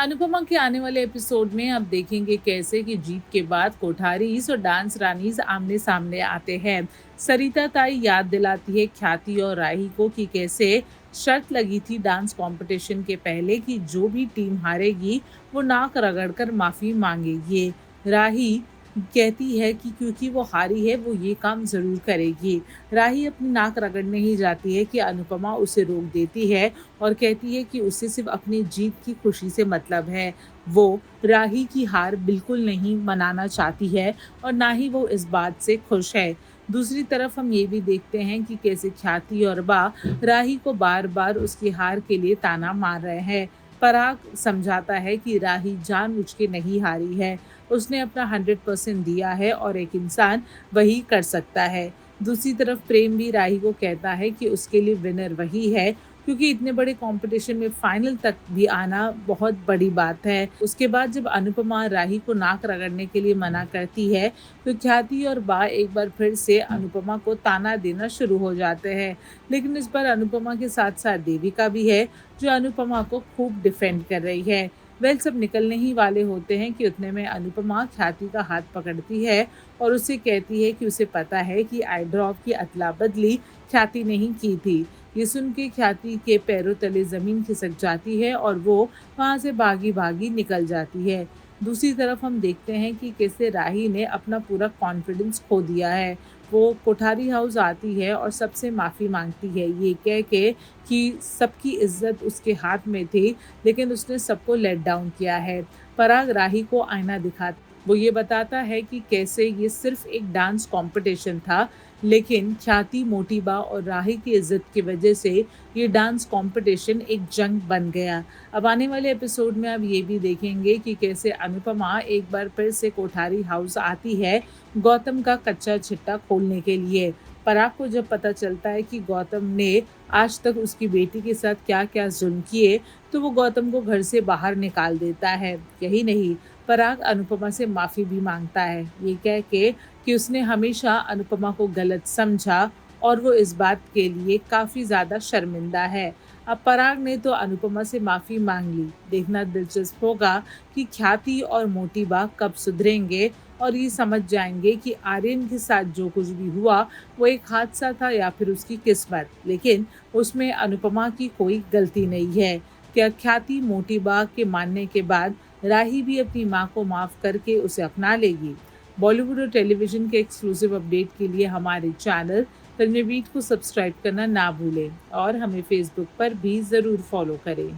अनुपमा के आने वाले एपिसोड में अब देखेंगे कैसे कि जीत के बाद कोठारीज और डांस रानीज आमने सामने आते हैं। सरिता ताई याद दिलाती है ख्याति और राही को कि कैसे शर्त लगी थी डांस कंपटीशन के पहले कि जो भी टीम हारेगी वो नाक रगड़कर माफी मांगेगी। राही कहती है कि क्योंकि वो हारी है वो ये काम जरूर करेगी। राही अपनी नाक रगड़ने ही जाती है कि अनुपमा उसे रोक देती है और कहती है कि उसे सिर्फ अपनी जीत की खुशी से मतलब है। वो राही की हार बिल्कुल नहीं मनाना चाहती है और ना ही वो इस बात से खुश है। दूसरी तरफ हम ये भी देखते हैं कि कैसे ख्याति और बा राही को बार बार उसकी हार के लिए ताना मार रहे हैं। पराग समझाता है कि राही जानबूझ के नहीं हारी है, उसने अपना 100% दिया है और एक इंसान वही कर सकता है। दूसरी तरफ प्रेम भी राही को कहता है कि उसके लिए विनर वही है, क्योंकि इतने बड़े कंपटीशन में फाइनल तक भी आना बहुत बड़ी बात है। उसके बाद जब अनुपमा राही को नाक रगड़ने के लिए मना करती है तो ख्याति और बा एक बार फिर से अनुपमा को ताना देना शुरू हो जाते हैं। लेकिन इस बार अनुपमा के साथ साथ देविका भी है जो अनुपमा को खूब डिफेंड कर रही है। वेल सब निकलने ही वाले होते हैं कि उतने में अनुपमा ख्याति का हाथ पकड़ती है और उससे कहती है कि उसे पता है कि आई ड्रॉप की अदला बदली ख्याति नहीं की थी। ये सुन के ख्याति के पैरों तले जमीन खिसक जाती है और वो वहां से भागी भागी निकल जाती है। दूसरी तरफ हम देखते हैं कि कैसे राही ने अपना पूरा कॉन्फिडेंस खो दिया है। वो कोठारी हाउस आती है और सबसे माफ़ी मांगती है ये कह के कि सबकी इज्जत उसके हाथ में थी, लेकिन उसने सबको लेट डाउन किया है। पराग राही को आईना दिखा वो ये बताता है कि कैसे ये सिर्फ एक डांस कंपटीशन था, लेकिन ख्याति मोटीबा और राही की इज्जत की वजह से ये डांस कंपटीशन एक जंग बन गया। अब आने वाले एपिसोड में अब ये भी देखेंगे कि कैसे अनुपमा एक बार फिर से कोठारी हाउस आती है गौतम का कच्चा चिट्टा खोलने के लिए। पराग को जब पता चलता है कि गौतम ने आज तक उसकी बेटी के साथ क्या क्या जुल्म किए तो वो गौतम को घर से बाहर निकाल देता है। यही नहीं, पराग अनुपमा से माफ़ी भी मांगता है ये कह के कि उसने हमेशा अनुपमा को गलत समझा और वो इस बात के लिए काफ़ी ज़्यादा शर्मिंदा है। अब पराग ने तो अनुपमा से माफ़ी मांग ली, देखना दिलचस्प होगा कि ख्याति और मोटीबा कब सुधरेंगे और ये समझ जाएंगे कि आर्यन के साथ जो कुछ भी हुआ वो एक हादसा था या फिर उसकी किस्मत, लेकिन उसमें अनुपमा की कोई गलती नहीं है। क्या ख्याति मोटीबा के मानने के बाद राही भी अपनी मां को माफ करके उसे अपना लेगी? बॉलीवुड और टेलीविजन के एक्सक्लूसिव अपडेट के लिए हमारे चैनल फिल्मी बीट को सब्सक्राइब करना ना भूलें और हमें फेसबुक पर भी ज़रूर फॉलो करें।